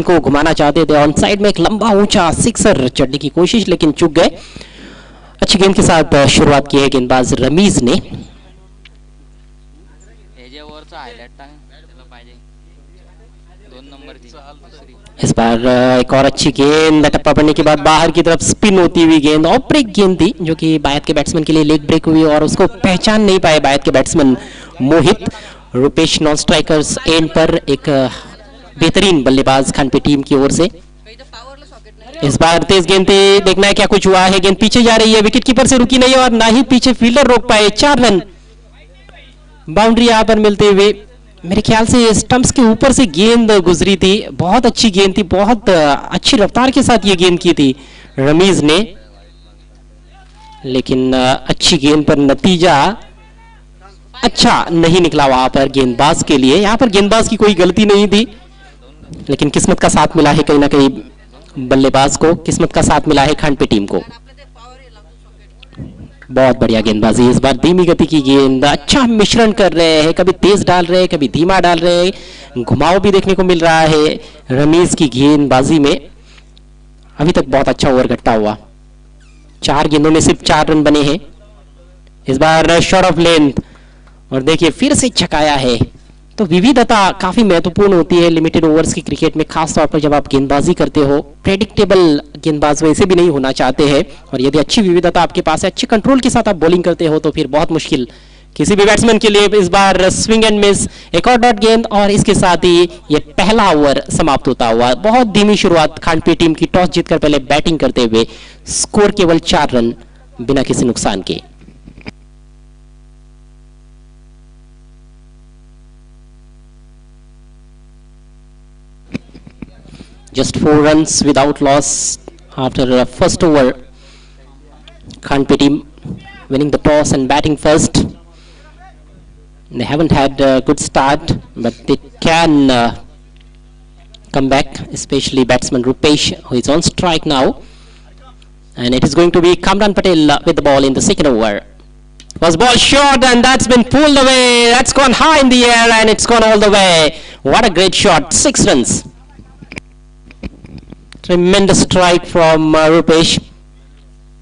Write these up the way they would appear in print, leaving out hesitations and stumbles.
को घुमाना चाहते थे, ऑन साइड में एक लंबा ऊंचा सिक्सर चढ़ने की कोशिश लेकिन चूक गए। अच्छी गेंद के साथ शुरुआत की है गेंदबाज रमीज ने। इस बार एक और अच्छी गेंद, टप्पा पड़ने के बाद बाहर की तरफ स्पिन होती हुई गेंद, ऑफ ब्रेक गेंद थी जो कि बायत के बैट्समैन के लिए लेग ब्रेक हुई और उसको पहचान नहीं पाए बायत के batsman Mohit. Rupesh non strikers and पर एक बेहतरीन बल्लेबाज खानपे टीम की ओर से। इस बार तेज गेंद थी, देखना है क्या कुछ हुआ है। गेंद पीछे जा रही है, विकेट कीपर से रुकी नहीं और ना ही पीछे फील्डर रोक पाए। 4 रन बाउंड्री यहां पर मिलते हुए। मेरे ख्याल से स्टंप्स के ऊपर से गेंद गुजरी थी, बहुत अच्छी गेंद थी, बहुत अच्छी रफ्तार के साथ ये गेंद की थी रमीज ने, लेकिन अच्छी गेंद पर नतीजा अच्छा नहीं निकला वहां पर गेंदबाज के लिए। यहां पर गेंदबाज की कोई गलती नहीं थी, लेकिन किस्मत का साथ मिला है कहीं ना कहीं बल्लेबाज को, किस्मत का साथ मिला है खानपे टीम को। बहुत बढ़िया गेंदबाजी, इस बार धीमी गति की गेंद, अच्छा मिश्रण कर रहे हैं, कभी तेज डाल रहे हैं कभी धीमा डाल रहे हैं, घुमाव भी देखने को मिल रहा है रमीज की गेंदबाजी में। अभी तक बहुत अच्छा ओवर घट्टा हुआ, 4 गेंदों में सिर्फ 4 रन बने हैं। इस बार शॉट ऑफ लेंथ और देखिए फिर से छकाया है। तो विविधता काफी महत्वपूर्ण होती है लिमिटेड ओवर्स की क्रिकेट में, खास तौर पर जब आप गेंदबाजी करते हो। प्रेडिक्टेबल गेंदबाज वैसे भी नहीं होना चाहते हैं, और यदि अच्छी विविधता आपके पास है, अच्छे कंट्रोल के साथ आप बॉलिंग करते हो तो फिर बहुत मुश्किल किसी भी बैट्समैन के लिए। इस बार स्विंग एंड मिस, एक और डॉट गेंद और इसके साथ ही ये पहला ओवर समाप्त होता हुआ। बहुत धीमी शुरुआत खानपे टीम की, टॉस जीतकर पहले बैटिंग करते हुए, स्कोर केवल 4 रन बिना किसी नुकसान के। Just 4 runs without loss after first over. Khanpe team winning the toss and batting first. They haven't had a good start, but they can come back, especially batsman Rupesh, who is on strike now. And it is going to be Kamran Patel with the ball in the second over. Was ball short and that's been pulled away. That's gone high in the air and it's gone all the way. What a great shot, 6 runs. Tremendous strike from Rupesh.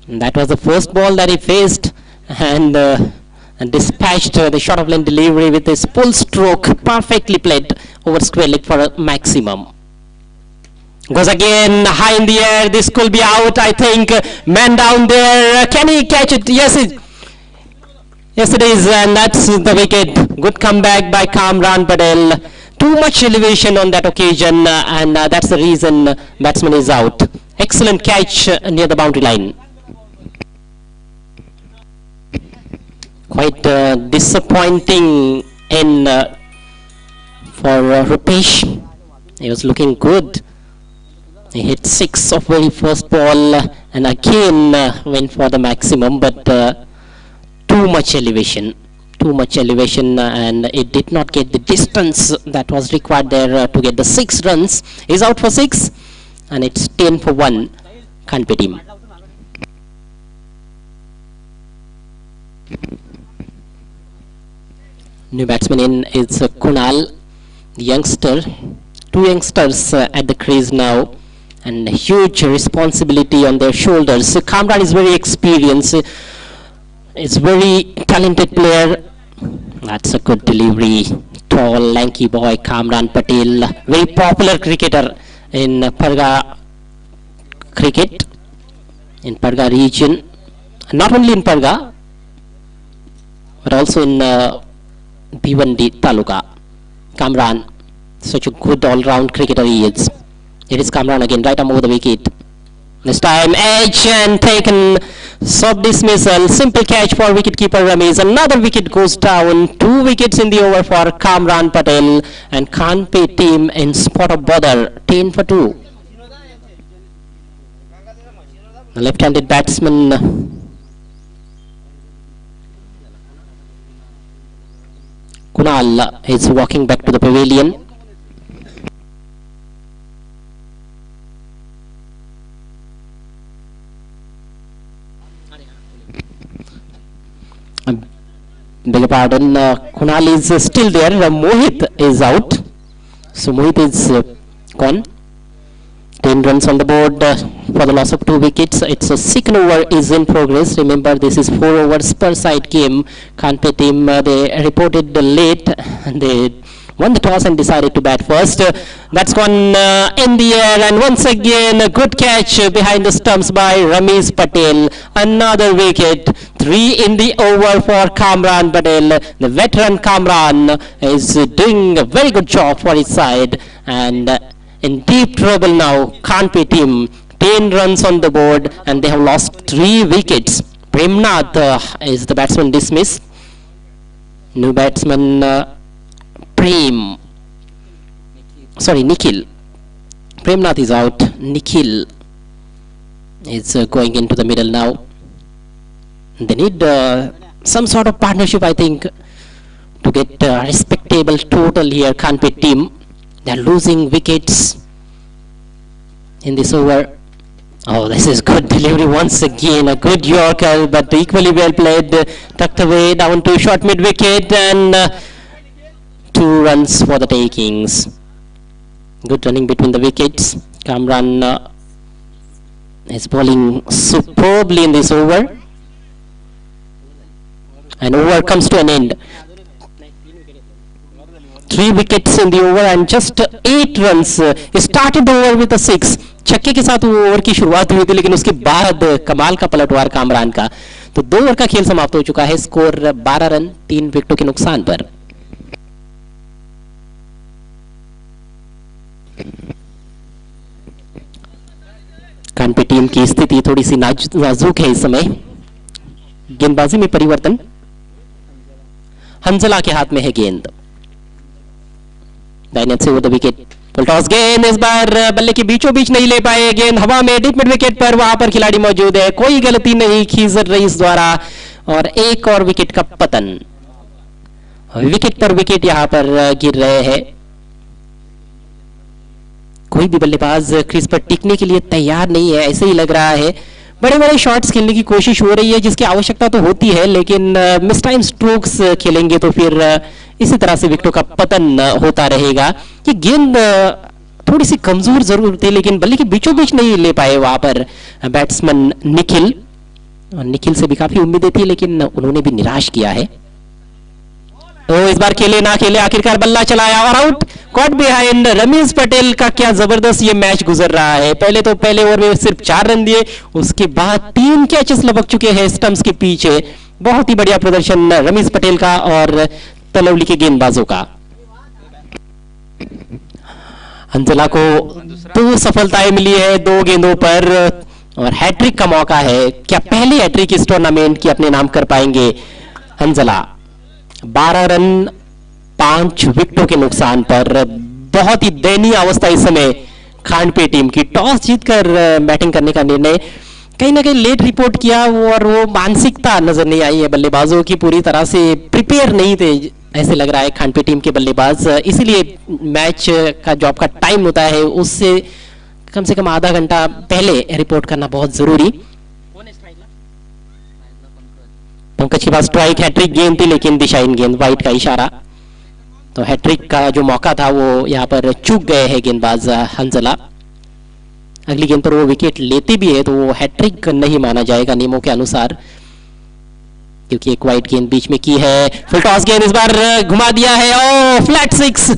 And that was the first ball that he faced, and dispatched the short of length delivery with his full stroke, perfectly played over square leg for a maximum. Goes again high in the air. This could be out, I think. Man down there. Can he catch it? Yes, it is, and that's the wicket. Good comeback by Kamran Patel. Too much elevation on that occasion, and that's the reason batsman is out. Excellent catch near the boundary line. Quite disappointing in for Rupesh. He was looking good. He hit 6 of very first ball and again went for the maximum, but too much elevation. And it did not get the distance that was required there to get the 6 runs. He's out for 6 and it's 10 for 1 Khanpe team. New batsman in is Kunal, the youngster. 2 youngsters at the crease now, and huge responsibility on their shoulders. Kamran is very experienced, is very talented player. That's a good delivery. Tall, lanky boy, Kamran Patel. Very popular cricketer in Parga cricket, in Parga region. Not only in Parga, but also in Bhiwandi Taluka. Kamran, such a good all-round cricketer he is. It is Kamran again, right arm over the wicket. This time edge and taken, soft dismissal, simple catch for wicketkeeper Ramiz. Another wicket goes down, 2 wickets in the over for Kamran Patel, and Khanpe team in spot of bother, 10 for 2. The left-handed batsman Kunal is walking back to the pavilion. Beg your pardon, Kunal is still there. Mohit is out, so Mohit is gone. 10 runs on the board for the loss of 2 wickets. It's a second over is in progress. Remember, this is 4 overs per side game. Kanpur team, they reported late and they won the toss and decided to bat first. That's gone in the air, and once again a good catch behind the stumps by Ramesh Patel. Another wicket. 3 in the over for Kamran Patel. The veteran Kamran is doing a very good job for his side, and in deep trouble now. Kanpur team, 10 runs on the board, and they have lost 3 wickets. Premnath is the batsman dismissed. New batsman Nikhil. Premnath is out. Nikhil is going into the middle now. They need some sort of partnership, I think, to get a respectable total here. Kanpur team, they are losing wickets in this over. Oh, this is good delivery once again. A good Yorker, but equally well played. Tucked away down to short mid wicket, and 2 runs for the takings. Good running between the wickets. Kamran is bowling superbly in this over. And over comes to an end. 3 wickets in the over and just 8 runs. He started the over with a 6. छक्के के साथ वो over की शुरुआत हुई थी, लेकिन उसके बाद कमाल का पलटवार कामरान का. तो 2 ओवर का खेल समाप्त हो चुका है. स्कोर 12 रन 3 विकेटों के नुकसान पर. कानपुर टीम की स्थिति थोड़ी सी नाजुक है इस समय. गेंदबाजी में परिवर्तन. हंजला के हाथ में है गेंद. दाहिने से वो द विकेट. फुल टॉस गेंद इस बार बल्ले के बीचों बीच नहीं ले पाए. गेंद हवा में डीप मिड विकेट पर. वहां पर खिलाड़ी मौजूद है. कोई गलती नहीं खीजर रईस द्वारा, और एक और विकेट का पतन. विकेट पर विकेट यहां पर गिर रहे हैं. कोई भी बल्लेबाज क्रीज पर टिकने के लिए तैयार नहीं है, ऐसे ही लग रहा है. बड़े बड़े शॉट्स खेलने की कोशिश हो रही है, जिसकी आवश्यकता तो होती है, लेकिन मिस टाइम स्ट्रोक्स खेलेंगे तो फिर इसी तरह से विकेटों का पतन होता रहेगा. ये गेंद थोड़ी सी कमजोर जरूर थी, लेकिन बल्ले के बीचों बीच नहीं ले पाए वहां पर बैट्समैन निखिल. निखिल से भी काफी उम्मीदें थी, लेकिन उन्होंने भी निराश किया है. तो इस बार खेले ना खेले, आखिरकार बल्ला चलाया और out. Caught behind. Ramesh Patel का क्या जबरदस्त ये मैच गुजर रहा है. पहले ओवर में सिर्फ 4 रन दिए, उसके बाद 3 कैचेस लपक चुके हैं स्टंप्स के पीछे. बहुत ही बढ़िया प्रदर्शन रमेश पटेल का और तलवली के गेंदबाजों का. हंजला को 2 सफलताएं मिली है 2 गेंदों पर, और हैट्रिक का मौका है. क्या पहली हैट्रिक इस टूर्नामेंट की अपने नाम कर पाएंगे हंजला. 12 रन 5 विकेटों के नुकसान पर. बहुत ही दयनीय अवस्था इस समय खानपे टीम की. टॉस जीतकर बैटिंग करने का निर्णय कहीं ना कहीं लेट रिपोर्ट किया, और वो मानसिकता नजर नहीं आई है बल्लेबाजों की. पूरी तरह से प्रिपेयर नहीं थे ऐसे लग रहा है खानपे टीम के बल्लेबाज. इसीलिए मैच का जो आपका टाइम होता है उससे कम से कम आधा घंटा पहले रिपोर्ट करना बहुत जरूरी. पंकज के पास स्ट्राइक. हैट्रिक गेंद थी, लेकिन दिशाहीन गेंद. वाइट का इशारा. तो हैट्रिक का जो मौका था वो यहाँ पर चूक गए हैं गेंदबाज हंजला. अगली गेंद पर वो विकेट लेते भी है तो वो हैट्रिक नहीं माना जाएगा नियमों के अनुसार, क्योंकि एक वाइट गेंद बीच में की है. फुल टॉस गेंद इस बार घुमा दिया है. ओ फ्लैट 6.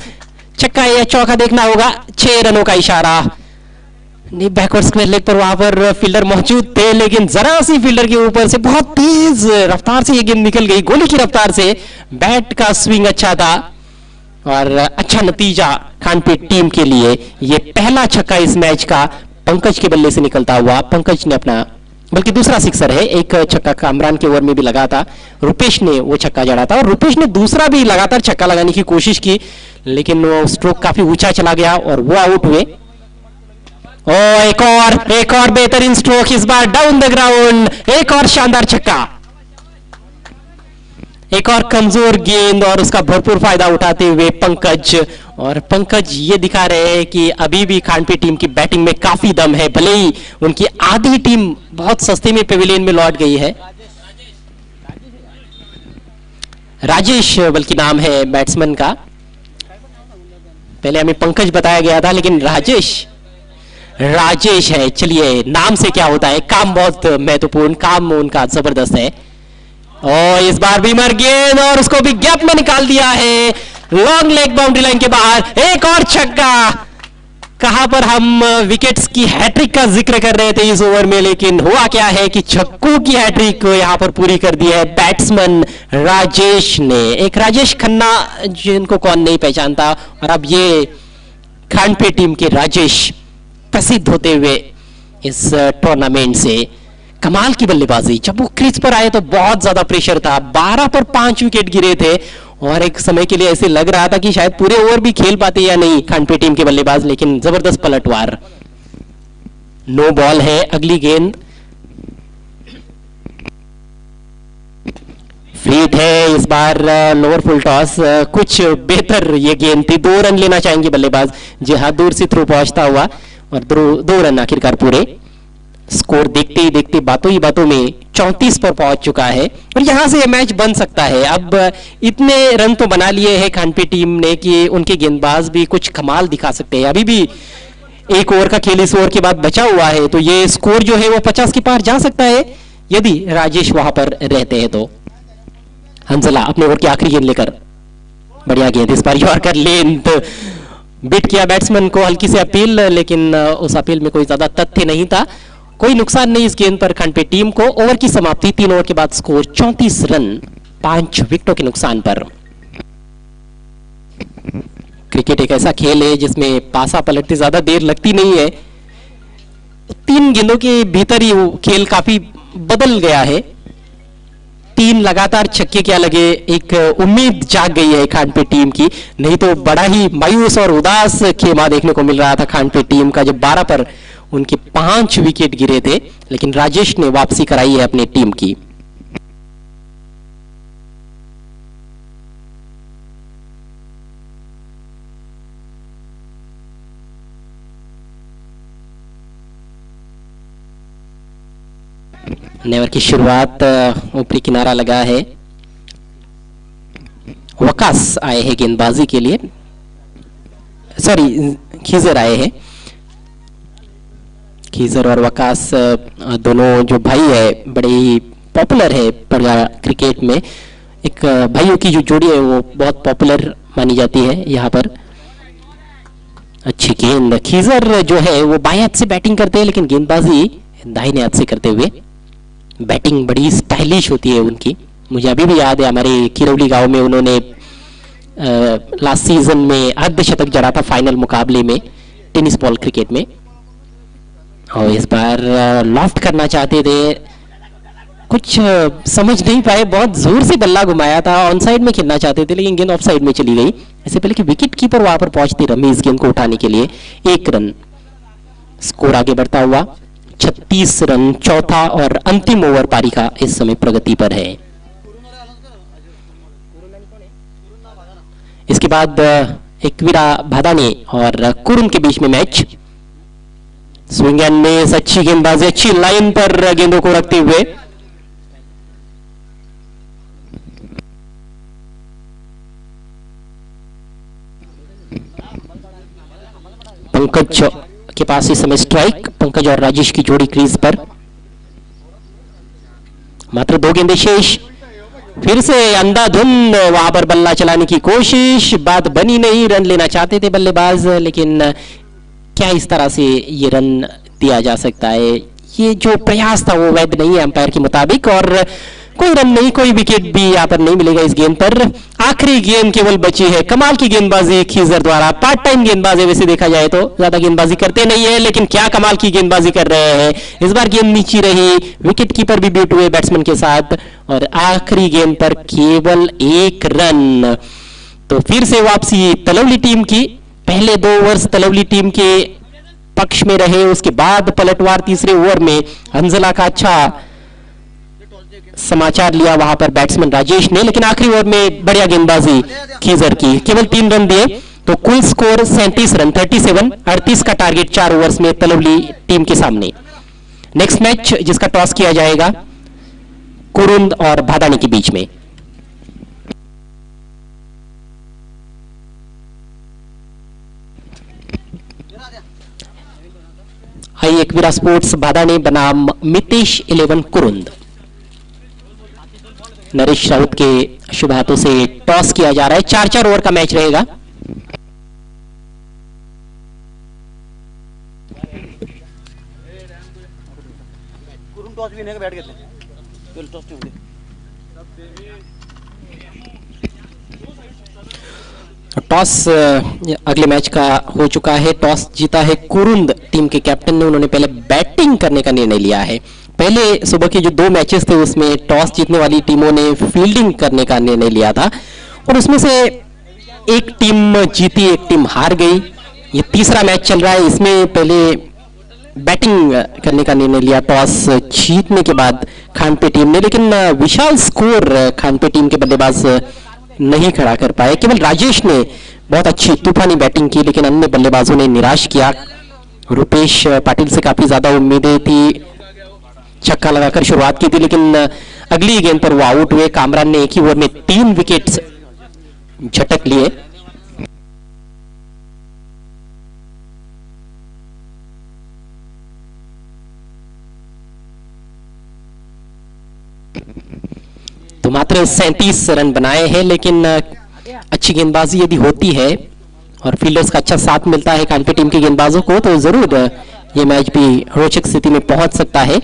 छक्का या चौका देखना होगा. 6 रनों का इशारा. नहीं, बैकवर्ड स्क्वायर लेग पर वहां पर फील्डर मौजूद थे, लेकिन जरा सी फील्डर के ऊपर से बहुत तेज रफ्तार से ये गेंद निकल गई. गोली की रफ्तार से. बैट का स्विंग अच्छा था और अच्छा नतीजा खानपे टीम के लिए. ये पहला छक्का इस मैच का पंकज के बल्ले से निकलता हुआ. पंकज ने अपना, बल्कि दूसरा सिक्सर है. एक छक्का कामरान के ओवर में भी लगा था. रुपेश ने वो छक्का जड़ा था, और रुपेश ने दूसरा भी लगातार छक्का लगाने की कोशिश की, लेकिन वो स्ट्रोक काफी ऊंचा चला गया और वो आउट हुए. एक और बेहतरीन स्ट्रोक इस बार डाउन द ग्राउंड. एक और शानदार छक्का. एक और कमजोर गेंद और उसका भरपूर फायदा उठाते हुए पंकज. और पंकज ये दिखा रहे हैं कि अभी भी खानपे टीम की बैटिंग में काफी दम है, भले ही उनकी आधी टीम बहुत सस्ते में पेविलियन में लौट गई है. राजेश बल्कि नाम है बैट्समैन का. पहले हमें पंकज बताया गया था, लेकिन राजेश है। चलिए, नाम से क्या होता है, काम बहुत महत्वपूर्ण, काम उनका जबरदस्त है। और इस बार भी मर गेंद और उसको भी गैप में निकाल दिया है, लॉन्ग लेग बाउंड्री लाइन के बाहर। एक और छक्का। कहां पर हम विकेट्स की हैट्रिक का जिक्र कर रहे थे इस ओवर में, लेकिन हुआ क्या है कि छक्कों की हैट्रिक यहां पर पूरी कर दी है बैट्समैन राजेश ने। एक राजेश खन्ना जिनको कौन नहीं पहचानता, और अब ये खानपे टीम के राजेश प्रसिद्ध होते हुए इस टूर्नामेंट से। कमाल की बल्लेबाजी, जब वो क्रीज पर आए तो बहुत ज्यादा प्रेशर था, 12 पर 5 विकेट गिरे थे और एक समय के लिए ऐसे लग रहा था कि शायद पूरे ओवर भी खेल पाते या नहीं खानपे टीम के बल्लेबाज, लेकिन जबरदस्त पलटवार। नो बॉल है अगली गेंद, फ्रीट है इस बार, लोअर फुल टॉस। कुछ बेहतर ये गेंद थी, 2 रन लेना चाहेंगे बल्लेबाज। जी हाँ, दूर से थ्रू पहुंचता हुआ और 2 रन आखिरकार पूरे। स्कोर देखते ही देखते बातों ही बातों में 34 पर पहुंच चुका है और यहां से यह मैच बन सकता है। अब इतने रन तो बना लिए हैं खानपे टीम ने कि उनके गेंदबाज भी कुछ कमाल दिखा सकते हैं। अभी भी 1 ओवर का खेल इस ओवर के बाद बचा हुआ है, तो ये स्कोर जो है वो 50 के पार जा सकता है यदि राजेश वहां पर रहते हैं तो। हंसला अपने ओवर की आखिरी गेंद लेकर, बढ़िया गेंद, इस बार यॉर्कर लेंथ बीट किया बैट्समैन को, हल्की सी अपील, लेकिन उस अपील में कोई ज्यादा तथ्य नहीं था। कोई नुकसान नहीं इस गेंद पर खानपे टीम को। ओवर की समाप्ति, 3 ओवर के बाद स्कोर 34 रन 5 विकेटों के नुकसान पर। क्रिकेट एक ऐसा खेल है जिसमें पासा पलटते ज्यादा देर लगती नहीं है, 3 गेंदों के भीतर ही खेल काफी बदल गया है। 3 लगातार छक्के क्या लगे, एक उम्मीद जाग गई है खानपे टीम की, नहीं तो बड़ा ही मायूस और उदास खेमा देखने को मिल रहा था खानपे टीम का, जब 12 पर उनके 5 विकेट गिरे थे, लेकिन राजेश ने वापसी कराई है अपनी टीम की। नेवर की शुरुआत, ऊपरी किनारा लगा है, वकास आए हैं गेंदबाजी के लिए, सॉरी खीजर आए हैं। खीजर और वकास दोनों जो भाई है, बड़े ही पॉपुलर है क्रिकेट में। एक भाइयों की जो जोड़ी है वो बहुत पॉपुलर मानी जाती है यहाँ पर। अच्छी गेंद, खीजर जो है वो बाएं हाथ से बैटिंग करते हैं, लेकिन गेंदबाजी दाहिने हाथ से करते हुए। बैटिंग बड़ी स्टाइलिश होती है उनकी, मुझे अभी भी याद है हमारे किरौली गांव में उन्होंने लास्ट सीजन में अर्धशतक जड़ा था फाइनल मुकाबले में टेनिस बॉल क्रिकेट में। और इस बार लॉफ्ट करना चाहते थे, कुछ समझ नहीं पाए, बहुत जोर से बल्ला घुमाया था, ऑन साइड में खेलना चाहते थे लेकिन गेंद ऑफ साइड में चली गई। इससे पहले कि विकेट कीपर वहां पर पहुंचते रमी इस गेंद को उठाने के लिए। 1 रन, स्कोर आगे बढ़ता हुआ 36 रन, चौथा और अंतिम ओवर पारी का इस समय प्रगति पर है। इसके बाद एकवीरा भादाने और कुरुन के बीच में मैच। स्विंग एंड मिस, अच्छी गेंदबाजी, अच्छी लाइन पर गेंदों को रखते हुए। पंकज के पास इस समय स्ट्राइक, पंकज और राजेश की जोड़ी क्रीज पर, मात्र 2 गेंदें शेष। फिर से अंधाधुंध वहां पर बल्ला चलाने की कोशिश, बात बनी नहीं, रन लेना चाहते थे बल्लेबाज, लेकिन क्या इस तरह से ये रन दिया जा सकता है, ये जो प्रयास था वो वैध नहीं है अंपायर के मुताबिक, और कोई रन नहीं, कोई विकेट भी यहाँ पर नहीं मिलेगा इस गेंद पर। आखिरी गेंद केवल बची है, कमाल की गेंदबाजी खीजर द्वारा, पार्ट टाइम गेंदबाज है वैसे देखा जाए तो, ज्यादा गेंदबाजी करते नहीं है, लेकिन क्या कमाल की गेंदबाजी कर रहे हैं। इस बार गेंद नीची रही, विकेट कीपर भी बीट हुए बैट्समैन के साथ, और आखिरी गेंद पर केवल 1 रन। तो फिर से वापसी तलवली टीम की, पहले 2 ओवर्स तलवली टीम के पक्ष में रहे, उसके बाद पलटवार तीसरे ओवर में हंजला का अच्छा समाचार लिया वहां पर बैट्समैन राजेश ने, लेकिन आखिरी ओवर में बढ़िया गेंदबाजी खीजर की, केवल 3 रन दिए, तो कुल स्कोर 37 रन, 37, 38 का टारगेट 4 ओवर्स में तलवली टीम के सामने। नेक्स्ट मैच जिसका टॉस किया जाएगा कुरुंद और भादानी के बीच में। हाई एकविरा स्पोर्ट्स भादाने बनाम मितेश 11 कुरुंद। नरेश राउत के शुभ हाथों से टॉस किया जा रहा है। 4-4 ओवर का मैच रहेगा। टॉस अगले मैच का हो चुका है। टॉस जीता है कुरुंद टीम के कैप्टन ने। उन्होंने पहले बैटिंग करने का निर्णय लिया है। पहले सुबह के जो 2 मैचेस थे उसमें टॉस जीतने वाली टीमों ने फील्डिंग करने का निर्णय लिया था और उसमें से एक टीम जीती, एक टीम हार गई। ये तीसरा मैच चल रहा है, इसमें पहले बैटिंग करने का निर्णय लिया टॉस जीतने के बाद खानपे टीम ने, लेकिन विशाल स्कोर खानपे टीम के बल्लेबाज नहीं खड़ा कर पाए। केवल राजेश ने बहुत अच्छी तूफानी बैटिंग की, लेकिन अन्य बल्लेबाजों ने निराश किया। रुपेश पाटिल से काफी ज्यादा उम्मीदें थी, छक्का लगाकर शुरुआत की थी, लेकिन अगली गेंद पर वो आउट हुए। कामरान ने एक ही ओवर में 3 विकेट्स झटक लिए। तो मात्र 37 रन बनाए हैं, लेकिन अच्छी गेंदबाजी यदि होती है और फील्डर्स का अच्छा साथ मिलता है खानपे टीम के गेंदबाजों को तो जरूर ये मैच भी रोचक स्थिति में पहुंच सकता है।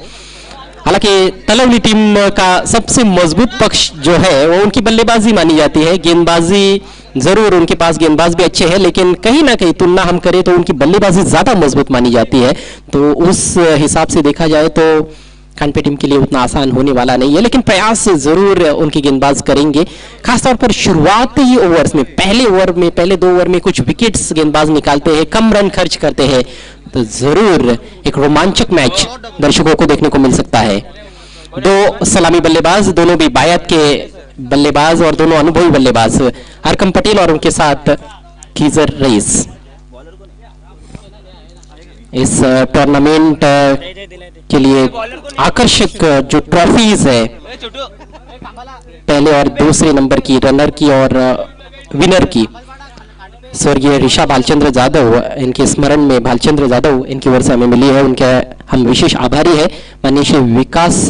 हालांकि तलवली टीम का सबसे मजबूत पक्ष जो है वो उनकी बल्लेबाजी मानी जाती है। गेंदबाजी जरूर उनके पास गेंदबाज भी अच्छे हैं, लेकिन कहीं ना कहीं तुलना हम करें तो उनकी बल्लेबाजी ज्यादा मजबूत मानी जाती है। तो उस हिसाब से देखा जाए तो खानपे टीम के लिए उतना आसान होने वाला नहीं है, लेकिन प्रयास जरूर उनके गेंदबाज करेंगे। खासतौर पर शुरुआती ओवर्स में, पहले 2 ओवर में कुछ विकेट्स गेंदबाज निकालते हैं, कम रन खर्च करते हैं, तो जरूर एक रोमांचक मैच दर्शकों को देखने को मिल सकता है। 2 सलामी बल्लेबाज, दोनों भी बायत के बल्लेबाज और दोनों अनुभवी बल्लेबाज, हरकम पटेल और उनके साथ खीजर रईस। इस टूर्नामेंट के लिए आकर्षक जो ट्रॉफीज है, पहले और दूसरे नंबर की, रनर की और विनर की, स्वर्गीय ऋषा भालचंद्र जाधव, इनके स्मरण में भालचंद्र जाधव इनकी ओर से हमें मिली है। उनके हम विशेष आभारी है। माननीय श्री विकास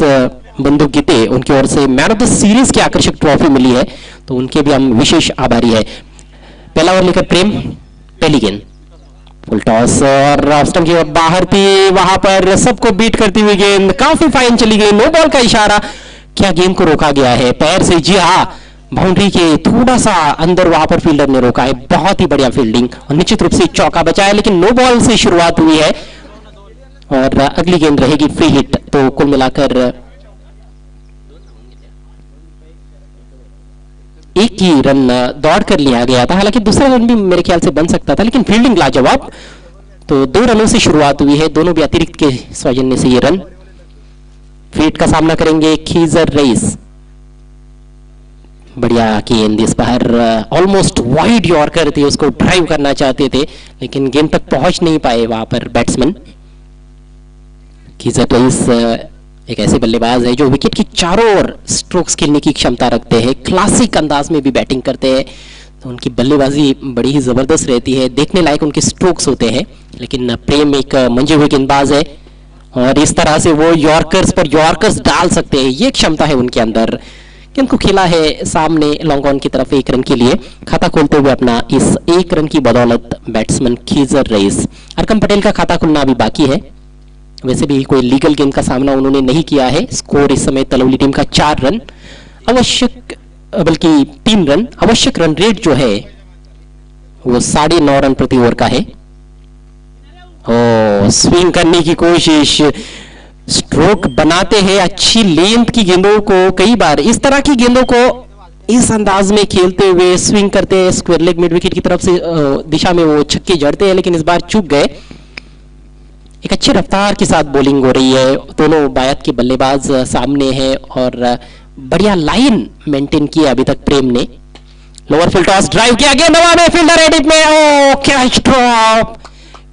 बंधु गीते, उनकी ओर से मैन ऑफ द सीरीज की आकर्षक ट्रॉफी मिली है, तो उनके भी हम विशेष आभारी है। पहला ओवर लेकर प्रेम, पहली गेंद, फुल टॉस और ऑफ स्टंप की बाहर थी, वहां पर सबको बीट करती हुई गेंद काफी फाइन चली गई। नो बॉल का इशारा, क्या गेंद को रोका गया है पैर से? जी हाँ, बाउंड्री के थोड़ा सा अंदर वहां पर फील्डर ने रोका है। बहुत ही बढ़िया फील्डिंग और निश्चित रूप से चौका बचाया, लेकिन नो बॉल से शुरुआत हुई है और अगली गेंद रहेगी फ्री हिट। तो कुल मिलाकर एक ही रन दौड़ कर लिया गया था। हालांकि दूसरा रन भी मेरे ख्याल से बन सकता था, लेकिन फील्डिंग लाजवाब। तो 2 रनों से शुरुआत हुई है, दोनों भी अतिरिक्त के सौजन्य से ये रन। फील्ड का सामना करेंगे खीजर रईस। बढ़िया गेंद, इस बार ऑलमोस्ट वाइड यॉर्कर थी, उसको ड्राइव करना चाहते थे लेकिन गेंद तक पहुंच नहीं पाए वहां पर बैट्समैन। खीजर रईस एक ऐसे बल्लेबाज है जो विकेट की चारों ओर स्ट्रोक्स खेलने की क्षमता रखते हैं, क्लासिक अंदाज में भी बैटिंग करते हैं, तो उनकी बल्लेबाजी बड़ी ही जबरदस्त रहती है, देखने लायक उनके स्ट्रोक्स होते हैं। लेकिन प्रेम एक मंजे हुए गेंदबाज है और इस तरह से वो यॉर्कर्स पर यॉर्कर्स डाल सकते हैं, ये क्षमता है उनके अंदर। गेंद को खेला है सामने लॉन्ग ऑन की तरफ 1 रन के लिए, खाता खोलते हुए अपना इस 1 रन की बदौलत बैट्समैन खीजर रईस। हरकम पटेल का खाता खुलना अभी बाकी है, वैसे भी कोई लीगल गेंद का सामना उन्होंने नहीं किया है। स्कोर इस समय तलवली टीम का 4 रन, आवश्यक बल्कि 3 रन, आवश्यक रन रेट जो है वो 9.5 रन प्रति ओवर का है। ओ स्विंग करने की कोशिश, स्ट्रोक बनाते हैं अच्छी लेंथ की गेंदों को। कई बार इस तरह की गेंदों को इस अंदाज में खेलते हुए स्विंग करते हैं, स्क्वायर लेग मिड विकेट की तरफ से दिशा में वो छक्के जड़ते हैं, लेकिन इस बार चूक गए। एक अच्छी रफ्तार के साथ बॉलिंग हो रही है, दोनों बायत के बल्लेबाज सामने हैं और बढ़िया लाइन मेंटेन किया अभी तक प्रेम ने। लोअर फील्ड टॉस ड्राइव किया, गेंद हवा में, फील्डर एडिट में, ओ कैच ड्रॉप।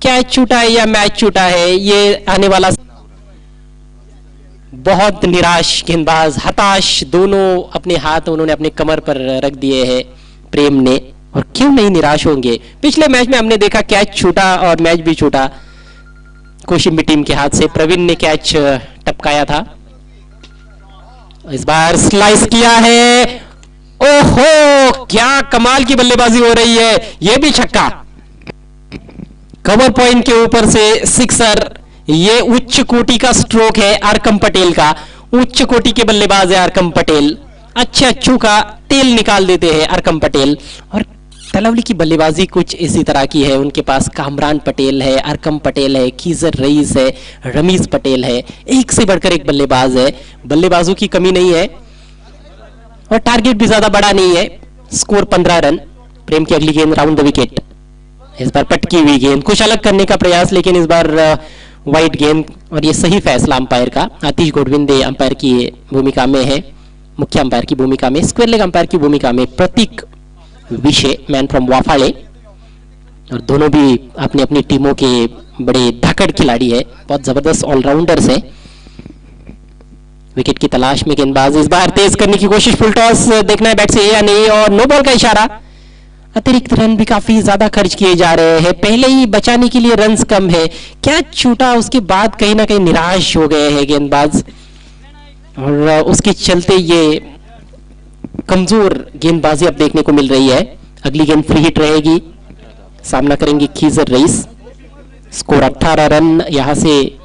कैच छूटा है या मैच छूटा है, ये आने वाला। बहुत निराश गेंदबाज, हताश, दोनों अपने हाथ उन्होंने अपने कमर पर रख दिए हैं प्रेम ने। और क्यों नहीं निराश होंगे, पिछले मैच में हमने देखा कैच छूटा और मैच भी छूटा। कोशिम्बी टीम के हाथ से। प्रवीण ने कैच टपकाया था, इस बार स्लाइस किया है। ओहो, क्या कमाल की बल्लेबाजी हो रही है, यह भी छक्का। कवर पॉइंट के ऊपर से सिक्सर। ये उच्च कोटि का स्ट्रोक है आरकम पटेल का। उच्च कोटि के बल्लेबाज है आरकम पटेल। अच्छे अच्छों का तेल निकाल देते हैं आरकम पटेल। और तलवली की बल्लेबाजी कुछ इसी तरह की है। उनके पास कामरान पटेल है, अरकम पटेल है, खीजर रईस है, रमीज पटेल है। एक से बढ़कर एक बल्लेबाज है, बल्लेबाजों की कमी नहीं है और टारगेट भी ज्यादा बड़ा नहीं है। Score 15 run. प्रेम की अगली गेंद राउंड द विकेट। इस बार पटकी हुई गेंद, कुछ अलग करने का प्रयास, लेकिन इस बार वाइड गेंद। और ये सही फैसला अंपायर का। आतिश गोडविंदे अंपायर की भूमिका में है, मुख्य अंपायर की भूमिका में। स्क्वायर लेग अंपायर की भूमिका में प्रतीक विषय, मैन फ्रॉम वाफाड़े। और दोनों भी अपनी अपनी टीमों के बड़े धाकड़ खिलाड़ी है, बहुत जबरदस्त ऑलराउंडर्स है। विकेट की तलाश में गेंदबाज, इस बार तेज करने की कोशिश, फुल टॉस, देखना है बैट से या नहीं, और नो बॉल का इशारा। अतिरिक्त रन भी काफी ज्यादा खर्च किए जा रहे हैं, पहले ही बचाने के लिए रन्स कम है। कैच छूटा, उसके बाद कहीं ना कहीं निराश हो गए हैं गेंदबाज और उसके चलते ये कमजोर गेंदबाजी अब देखने को मिल रही है। अगली गेंद फ्री हिट रहेगी, सामना करेंगे खीजर रईस। Score 18 run. यहां से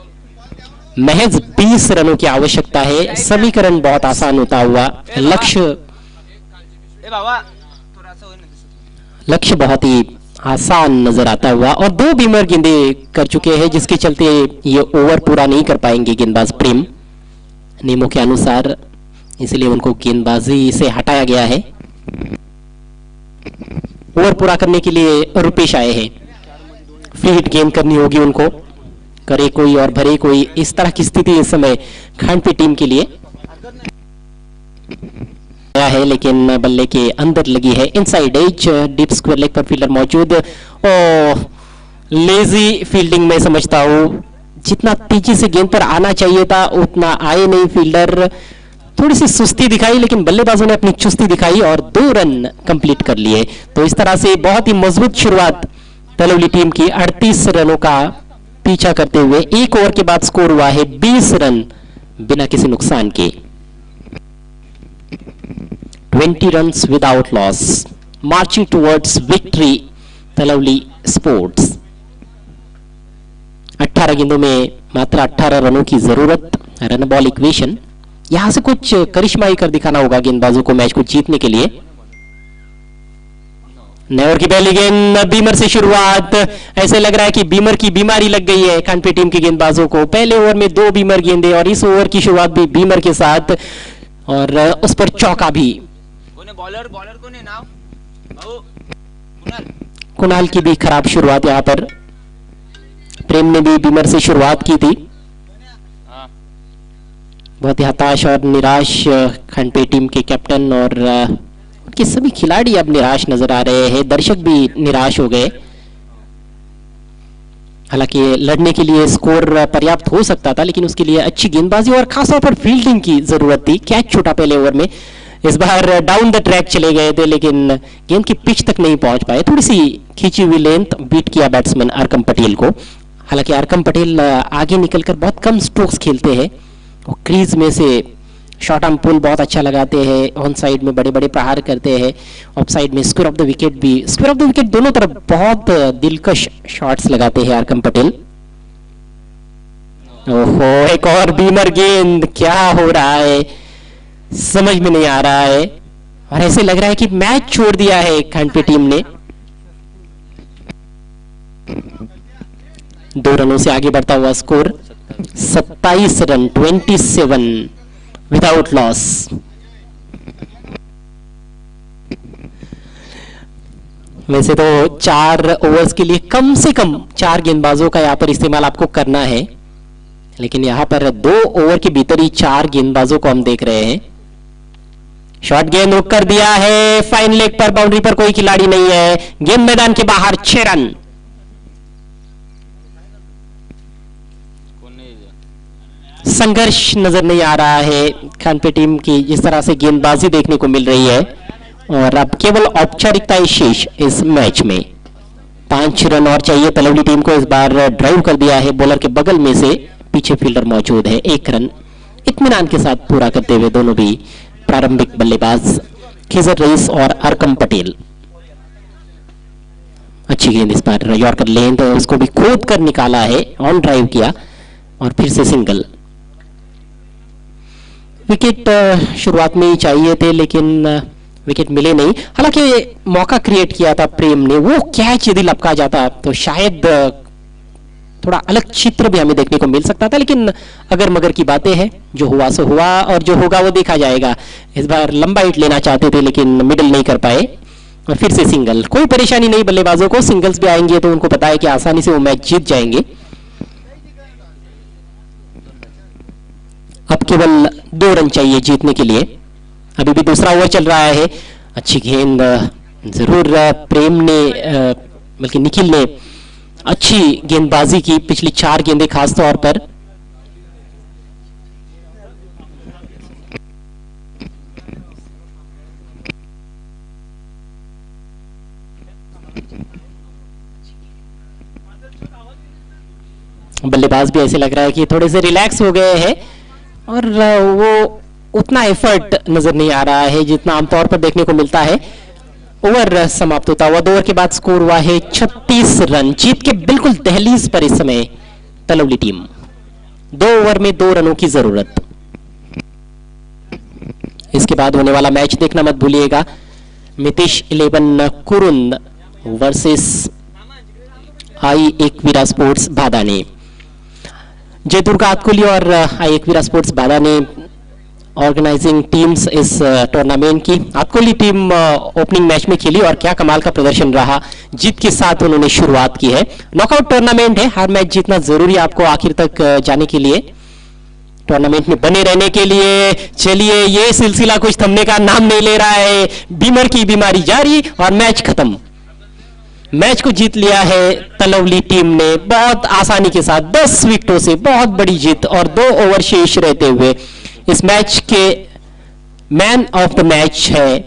महज 20 रनों की आवश्यकता है। समीकरण बहुत आसान होता हुआ, लक्ष्य बहुत ही आसान नजर आता हुआ। और 2 बीमर गेंदे कर चुके हैं, जिसके चलते ये ओवर पूरा नहीं कर पाएंगे गेंदबाज प्रेम, नियमों के अनुसार, इसलिए उनको गेंदबाजी से हटाया गया है। ओवर पूरा करने के लिए रुपेश आए हैं। फ्री हिट गेंद करनी होगी उनको, करे कोई और भरे कोई, इस तरह की स्थिति इस समय खांडपी टीम के लिए है। लेकिन बल्ले के अंदर लगी है, inside edge, deep square leg पर फील्डर मौजूद। लेजी फील्डिंग में समझता हूं, जितना तेजी से गेंद पर आना चाहिए था उतना आए नहीं फील्डर, थोड़ी सी सुस्ती दिखाई, लेकिन बल्लेबाजों ने अपनी चुस्ती दिखाई और 2 रन कंप्लीट कर लिए। तो इस तरह से बहुत ही मजबूत शुरुआत तलवली टीम की, 38 रनों का पीछा करते हुए। 1 ओवर के बाद स्कोर हुआ है 20 रन बिना किसी नुकसान के। 20 runs without loss, marching towards victory Talavali sports. 18 गेंदों में मात्र 18 रनों की जरूरत, रन बॉल इक्वेशन। यहां से कुछ करिश्मा ही कर दिखाना होगा गेंदबाजों को मैच को जीतने के लिए। नए ओवर की पहली गेंद बीमर से शुरुआत। ऐसे लग रहा है कि बीमर की बीमारी लग गई है खानपे टीम के गेंदबाजों को। पहले ओवर में 2 बीमर गेंदे और इस ओवर की शुरुआत भी बीमर के साथ, और उस पर चौका भी। बॉलर को ने नाव कुणाल की भी खराब शुरुआत यहां पर। प्रेम ने भी बीमर से शुरुआत की थी। बहुत ही हताश और निराश खंडपे टीम के कैप्टन और उनके सभी खिलाड़ी अब निराश नजर आ रहे हैं, दर्शक भी निराश हो गए। हालांकि लड़ने के लिए स्कोर पर्याप्त हो सकता था, लेकिन उसके लिए अच्छी गेंदबाजी और खासतौर पर फील्डिंग की जरूरत थी। कैच छूटा पहले ओवर में, इस बार डाउन द ट्रैक चले गए थे, लेकिन गेंद की पिच तक नहीं पहुंच पाए। थोड़ी सी खींची हुई लेंथ बीट किया बैट्समैन अरकम पटेल को। हालांकि अरकम पटेल आगे निकलकर बहुत कम स्ट्रोक्स खेलते हैं, वो क्रीज में से शॉर्ट आर्म पुल बहुत अच्छा लगाते हैं, ऑन साइड में बड़े बड़े प्रहार करते हैं, ऑफ साइड में स्क्वायर ऑफ द विकेट भी, स्क्वायर ऑफ द विकेट दोनों तरफ बहुत दिलकश शॉट्स लगाते हैं अरकम पटेल। ओहो, एक और बीमर गेंद, क्या हो रहा है समझ में नहीं आ रहा है, और ऐसे लग रहा है कि मैच छोड़ दिया है खानपे टीम ने। 2 रनों से आगे बढ़ता हुआ स्कोर 27 रन, 27 विदाउट लॉस। वैसे तो 4 ओवर्स के लिए कम से कम 4 गेंदबाजों का यहां पर इस्तेमाल आपको करना है, लेकिन यहां पर 2 ओवर के भीतर ही 4 गेंदबाजों को हम देख रहे हैं। शॉर्ट गेंद रुक कर दिया है, फाइन लेग पर, बाउंड्री पर कोई खिलाड़ी नहीं है, गेंद मैदान के बाहर, 6 रन। संघर्ष नजर नहीं आ रहा है खानपे टीम की, जिस तरह से गेंदबाजी देखने को मिल रही है, और अब केवल औपचारिकताएं शेष इस मैच में। 5 रन और चाहिए तलवली टीम को। इस बार ड्राइव कर दिया है बॉलर के बगल में से, पीछे फील्डर मौजूद है। 1 रन इत्मीनान के साथ पूरा करते हुए दोनों भी प्रारंभिक बल्लेबाज खिजर रईस और अरकम पटेल। अच्छी गेंद इस बार यॉर्कर लेंथ, उसको भी खोद कर निकाला है, ऑन ड्राइव किया और फिर से सिंगल। विकेट शुरुआत में ही चाहिए थे लेकिन विकेट मिले नहीं। हालांकि मौका क्रिएट किया था प्रेम ने, वो कैच यदि लपका जाता तो शायद थोड़ा अलग चित्र भी हमें देखने को मिल सकता था, लेकिन अगर मगर की बातें हैं, जो हुआ सो हुआ और जो होगा वो देखा जाएगा। इस बार लंबा हिट लेना चाहते थे लेकिन मिडिल नहीं कर पाए और फिर से सिंगल। कोई परेशानी नहीं बल्लेबाजों को, सिंगल्स भी आएंगे तो उनको पता है कि आसानी से वो मैच जीत जाएंगे। अब केवल 2 रन चाहिए जीतने के लिए। अभी भी दूसरा ओवर चल रहा है। अच्छी गेंद, जरूर प्रेम ने बल्कि निखिल ने अच्छी गेंदबाजी की पिछली 4 गेंदें खास तौर पर। बल्लेबाज भी ऐसे लग रहा है कि थोड़े से रिलैक्स हो गए हैं और वो उतना एफर्ट नजर नहीं आ रहा है जितना आमतौर पर देखने को मिलता है। ओवर समाप्त होता हुआ 2 ओवर के बाद स्कोर हुआ है 36 रन। जीत के बिल्कुल दहलीज पर इस समय तलवली टीम। 2 ओवर में 2 रनों की जरूरत। इसके बाद होने वाला मैच देखना मत भूलिएगा। Mitish 11 Kurund versus Aai Ekvira sports Bhadane. जयदुर्गा आतकुली और Aai Ekvira sports Bhadane organising teams इस टूर्नामेंट की। आतकुली टीम ओपनिंग मैच में खेली और क्या कमाल का प्रदर्शन रहा, जीत के साथ उन्होंने शुरुआत की है। नॉकआउट टूर्नामेंट है, हर मैच जीतना जरूरी है आपको आखिर तक जाने के लिए, टूर्नामेंट में बने रहने के लिए। चलिए, ये सिलसिला कुछ थमने का नाम नहीं ले रहा है। बीमर की बीमारी जारी और मैच खत्म। मैच को जीत लिया है तलवली टीम ने बहुत आसानी के साथ 10 विकेटों से। बहुत बड़ी जीत और 2 ओवर शेष रहते हुए इस मैच के मैन ऑफ द मैच है